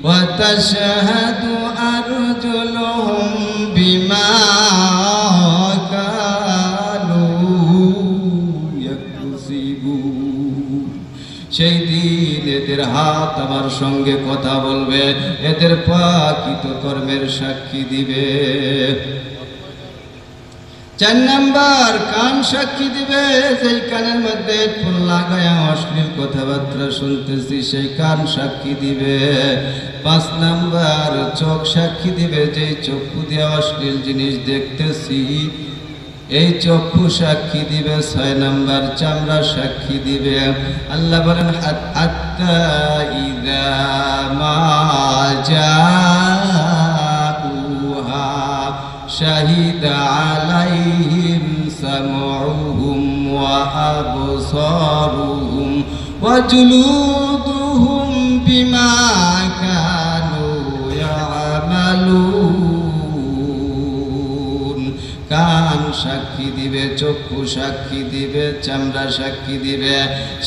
Speaker 2: ওয়া তাশহাদু আরজুলুহুম বিমা কানু ইয়াকসিবুন। সেই দিন এদের হাত আমার সঙ্গে কথা বলবে, এদের পা কৃতকর্মের সাক্ষী দিবে। 4 নাম্বার কান সাক্ষী দিবে, যেই কানের মধ্যে হেডফোন লাগায়া অশ্লীল কথাবার্তা শুনতেছি সেই কান সাক্ষী দিবে। 5 নাম্বার চোখ সাক্ষী দিবে, যেই চক্ষু দিয়ে অশ্লীল জিনিস দেখতেছি এই চক্ষু সাক্ষী দিবে। 6 নাম্বার চামড়া সাক্ষী দিবে। আল্লাহ বলেন, হাত্তা ইযা মা জাউহা শাহিদা আলাইহিম সামউহুম ওয়া আবসারুহুম ওয়া জুলুদুহুম বিমা কানু ইয়ামালুন। কান সাক্ষী দিবে, চক্ষু সাক্ষী দিবে, চামড়া সাক্ষী দিবে।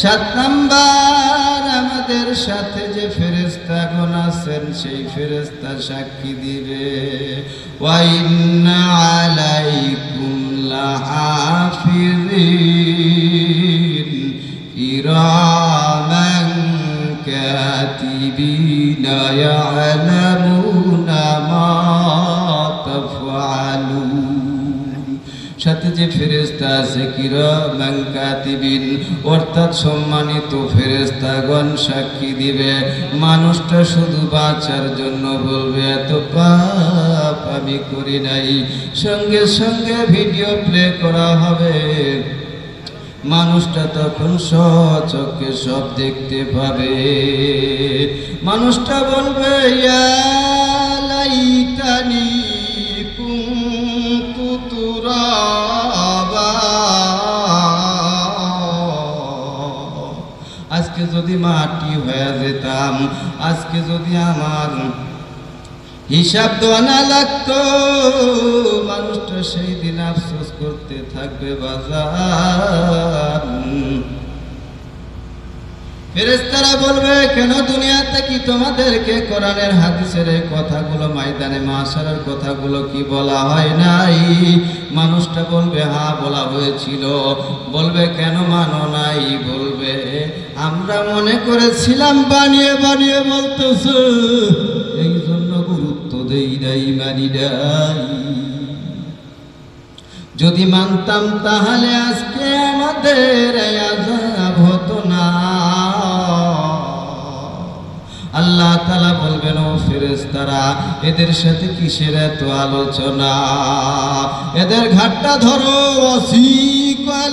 Speaker 2: 7 নাম্বার আমাদের সাথে যে ফেরেশতাগণ আছেন সেই ফেরেশতা সাক্ষী দিবে। ওয়া ইন্না আলাইকুম লাহাফিজিন কিরামান কাতিবিনা ইয়ালামুনা মা তাফআলুন। সাথে যে ফেরেশতা আছে কিরামান কাতিবিন, অর্থাৎ সম্মানিত ফেরেশতাগণ সাক্ষী দিবে। মানুষটা শুধু বাঁচার জন্য বলবে, এত পাপ আমি করি নাই। সঙ্গে সঙ্গে ভিডিও প্লে করা হবে, মানুষটা তখন স্বচক্ষে সব দেখতে পাবে। মানুষটা বলবে, ইয়া লাইতানি কুনতু তুরাবা, আজকে যদি মাটি হয়ে যেতাম, আজকে যদি আমার হিসাব দেওয়া না লাগতো, মানুষটা সেই দিন আফসোস করতে থাকবে বাজার। ফেরেশতারা বলবে, কেন দুনিয়াতে কি তোমাদেরকে কোরআনের হাদিসের এই কথাগুলো, ময়দানে মাশারের কথাগুলো কি বলা হয় নাই? মানুষটা বলবে, হ্যাঁ বলা হয়েছিল। বলবে, কেন মানো নাই? বলবে, আমরা মনে করেছিলাম বানিয়ে বানিয়ে বলতেছে, এই জন্য গুরুত্ব দেই নাই, মানি নাই। যদি মানতাম তাহলে আজকে আমাদের আযাব হতো না। আল্লাহ তাআলা বলবেন, ও ফেরেশতারা, এদের সাথে কিসের এত আলোচনা? এদের ঘাটটা ধরো। ওয়াসিকাল্লাযীনা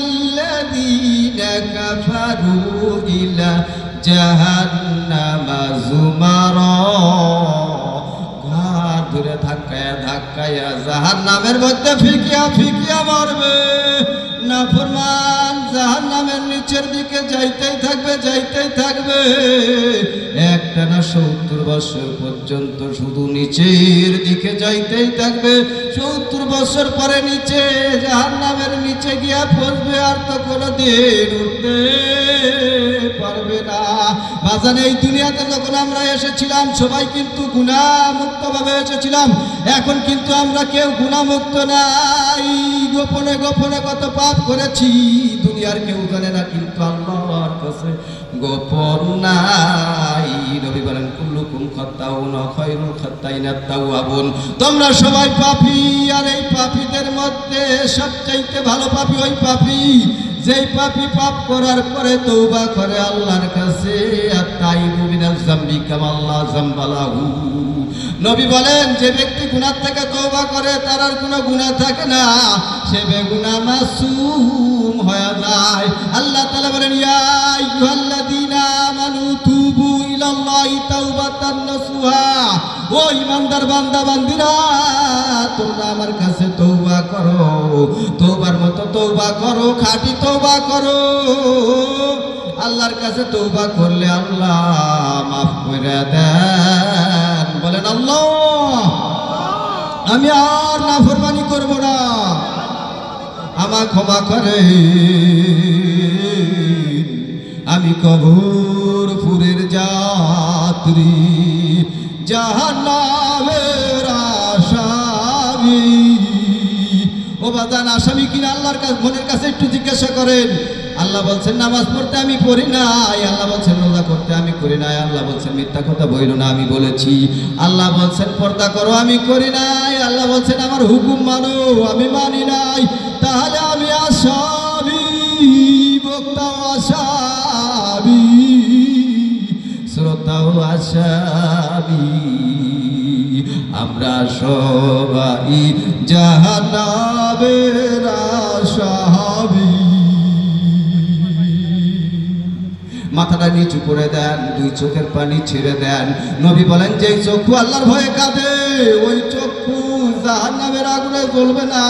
Speaker 2: কাফারু ইলা জাহান্নামা যুমারা, ঘাট ধরে ধাক্কায়া ধাক্কায়া জাহান্নামের মধ্যে ফিকিয়া ফিকিয়া মারবে। নাফরমান জাহান্নামের নিচের দিকে যাইতেই থাকবে, যাইতেই থাকবে। একটানা 70 বছর পর্যন্ত শুধু নিচের দিকে যাইতেই থাকবে। 70 বছর পরে নিচে জাহান্নামের নিচে গিয়া পৌঁছবে, আর তো কোনোদিন উঠতে পারবে না। বাজান, এই দুনিয়াতে যখন আমরা এসেছিলাম সবাই কিন্তু গুনাহমুক্ত ভাবে এসেছিলাম। এখন কিন্তু আমরা কেউ গুনাহমুক্ত নাই। গোপনে গোপনে কত পাপ করেছি দুনিয়ার কেউ জানে না, কিন্তু আল্লাহর কাছে গোপন নাই। নবী বলেন, কুল্লুকুম খাত্তাউন ওয়া খায়রুল খাত্তাইনা তাওয়াবুন। তোমরা সবাই পাপী, আর এই পাপীদের মধ্যে সবচাইতে ভালো পাপী ওই পাপী যেই পাপী পাপ করার পরে তওবা করে আল্লাহর কাছে। আত-তাইবু মিনাজ যামবি কামা লা যামবা লাহু। নবী বলেন, যে ব্যক্তি গুনাহ থেকে তওবা করে তার আর কোনো গুনাহ থাকে না, সে বেগুনাহ মাসুম হয়ে যায়। আল্লাহ তাআলা বলেন, ইয়া আইয়ুহাল্লাযীনা আমানু তুবু ইলাল্লাহি তাওবাতান নাসুহা। ও ঈমানদার বান্দা বান্দিরা, তোমরা আমার কাছে তওবা করো, তওবার মতো তওবা করো, খাঁটি তওবা করো। আল্লাহর কাছে তওবা করলে আল্লাহ মাফ করে দেন। বলেন, আল্লাহ আমি আর নাফরমানি করব না, আমাকে ক্ষমা করে। আমি কবরপুরের যাত্রী, জাহান্নামের আসামি। ও বাজান, আসামি কিনা আল্লাহর কাছে, মনের কাছে একটু জিজ্ঞাসা করেন। আল্লাহ বলছেন, নামাজ পড়তে আমি পড়ি নাই। আল্লাহ বলছেন, রোজা করতে আমি করি নাই। আল্লাহ বলছেন, মিথ্যা কথা বইলো না, আমি বলেছি। আল্লাহ বলছেন, পর্দা করো, আমি করি নাই। আল্লাহ বলছেন, আমার হুকুম মানো, আমি মানি নাই। তাহলে আমি আসামি, বক্তাও আসামি, শ্রোতাও আসামি। আমরা সবাই জাহান্নামের আসামি। মাথাটা নিচু করে দেন, দুই চোখের পানি ছেড়ে দেন। নবী বলেন, যেই চক্ষু আল্লাহর ভয়ে কাঁদে ওই চক্ষু জাহান্নামের আগুনে জ্বলবে না।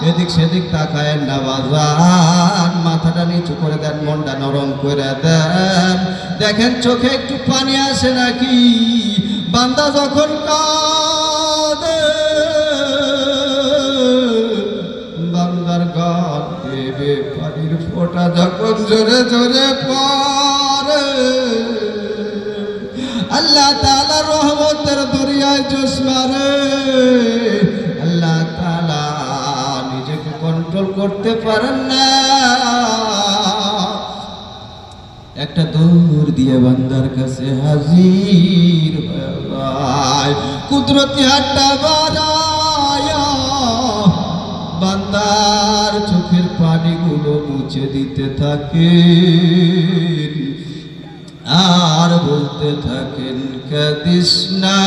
Speaker 2: এদিক সেদিক তাকায়েন না বাজান, মাথাটা নিচু করে দেন, মনটা নরম করে দেন। দেখেন চোখে একটু পানি আসে নাকি। বান্দা যখন কাঁদে বান্দার গান দেবে পানির ফোঁটা যখন জোরে জোরে পড়ে, আল্লাহ তাআলা রহমতের দরিয়ায় জোশ মারে। আল্লাহ তাআলা নিজেকে কন্ট্রোল করতে পারেন না। একটা দৌড় দিয়ে বান্দার কাছে হাজির হয়ে যায়। কুদরতি হাতটা বাড়ায়া বান্দার চোখের পানিগুলো মুছে দিতে থাকেন, আর বলতে থাকেন, কাঁদিস না,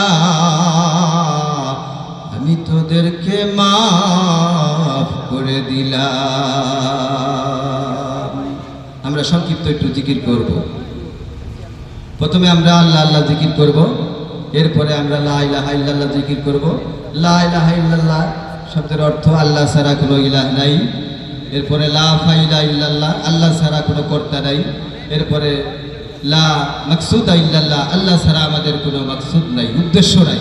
Speaker 2: আমি তোদেরকে মাফ করে দিলাম। আমরা সংক্ষিপ্ত একটু জিকির করব। প্রথমে আমরা আল্লাহ আল্লাহ জিকির করব, এরপরে আমরা লা ইলাহা ইল্লাল্লাহ জিকির করব। লা ইলাহা ইল্লাল্লাহ শব্দের অর্থ আল্লাহ ছাড়া কোনো ইলাহ নাই। এরপরে লা ফাইলা ইল্লাল্লাহ, আল্লাহ ছাড়া কোনো কর্তা নাই। এরপরে লা মাকসুদা ইল্লাল্লাহ, আল্লাহ ছাড়া আমাদের কোনো মাকসুদ নাই, উদ্দেশ্য নাই।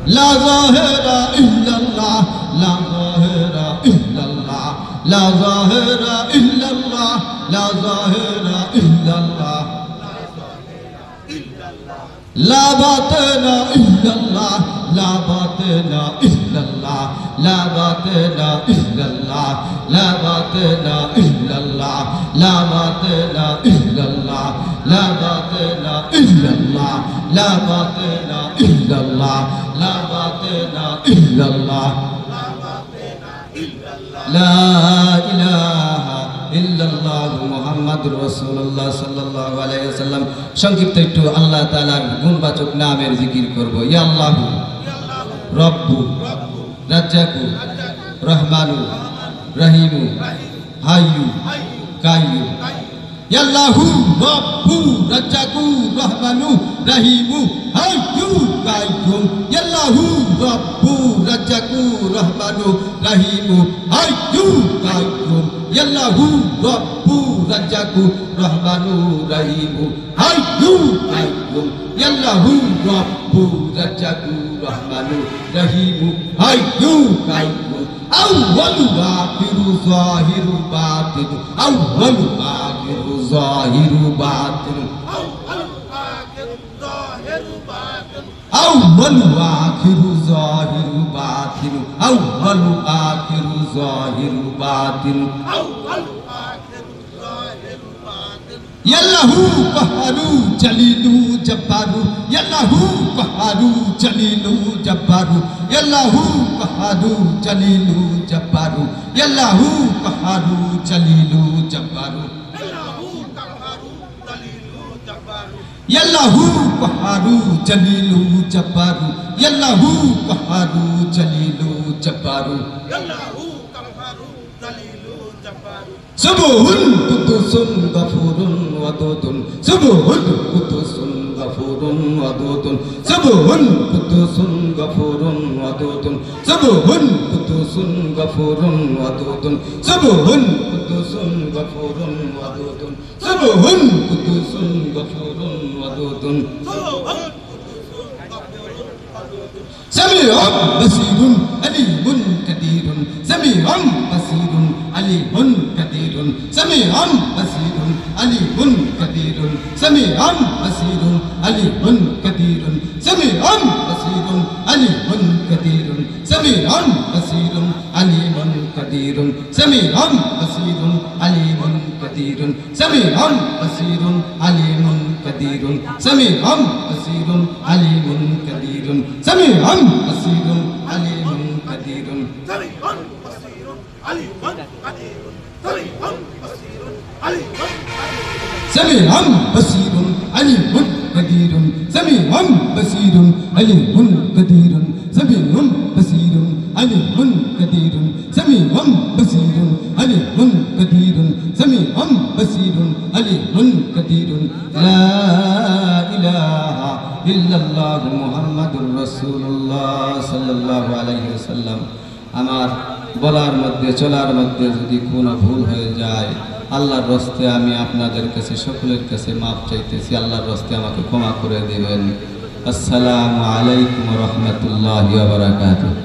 Speaker 2: লা যাহিরা ইল্লাল্লাহ লা যাহিরা ইল্লাল্লাহ লা যাহিরা ইল্লাল্লাহ লা যাহিরা ইল্লাল্লাহ لا باطنا إلا الله لا باطنا إلا الله لا باطنا إلا الله لا باطنا إلا الله لا باطنا إلا الله لا باطنا إلا الله لا باطنا إلا الله لا باطنا إلا الله لا إله ইল্লাল্লাহ মুহাম্মাদুর রাসূলুল্লাহ সাল্লাল্লাহু আলাইহি ওয়াসাল্লাম। সংক্ষিপ্ত একটু আল্লাহ তাআলার গুণবাচক নামের জিকির করব। ইয়া আল্লাহু রব্বু রাজ্জাকু রহমানু রহিমু হাইয়ু কাইয়ুম। ইয়া আল্লাহু রব্বু রাজ্জাকু রহমানু রহিমু হাইয়ু কাইয়ুম। ইয়া আল্লাহু রব্বু রাজ্জাকু রহমানু রহিমু হাইয়ু কাইয়ুম। ইয়াল্লাহু রব্বু রাজ্জাকু রহমানু রহিমু হাইয়ু কাইয়ুম। ইয়াল্লাহু রব্বু রাজ্জাকু রহমানু রহিমু হাইয়ু কাইয়ুম। আউয়ালু আখিরু যাহিরু বাতিনু আউয়ালু আখিরু যাহিরু বাতিনু আউয়ালু আখিরু যাহিরু বাতিনু আউয়ালু আখিরু যাহিরু বাতিনু ইয়াল্লাহু কাহারু জালিলু জব্বারু ইয়াল্লাহু কাহারু জালিলু জব্বারু ইয়াল্লাহু কাহারু জালিলু জব্বারু ইয়াল্লাহু কাহারু জালিলু জব্বারু ইয়াল্লাহু কাহারু জালিলু জব্বারু ইয়াল্লাহু কাহারু জালিলু জব্বারু ইয়াল্লাহু কাহারু জালিলু জব্বারু সুবহুল কুদুসুন গফুরুন ওয়াদুদুন সুবহুল কুদুসুন গফুরুন ওয়াদুদুন সুবহুল কুদুসুন গফুরুন ওয়াদুদুন সুবহুল কুদুসুন গফুরুন ওয়াদুদুন সুবহুল কুদুসুন গফুরুন ওয়াদুদুন সুবহুল কুদুসুন গফুরুন ওয়াদুদুন سميع بصير عليم قدير سميع بصير عليم قدير سميع بصير عليم قدير سميع بصير عليم قدير سميع بصير عليم قدير سميع بصير عليم قدير سميع بصير عليم قدير سميع بصير عليم قدير سميع بصير عليم قدير سميع بصير عليم قدير سميع بصير عليم قدير سميع بصير عليم قدير سميع بصير عليم قدير سميع بصير عليم قدير سميع بصير عليم قدير سميع بصير عليم قدير لا إله إلا الله محمد رسول الله صلى الله عليه وسلم। আমার বলার মধ্যে চলার মধ্যে যদি কোনো ভুল হয়ে যায় আল্লাহর রাস্তে আমি আপনাদের কাছে সকলের কাছে মাফ চাইতেছি। আল্লাহর রাস্তে আমাকে ক্ষমা করে দিবেন। আসসালামু আলাইকুম ওয়া রাহমাতুল্লাহি ওয়া বারাকাতুহু।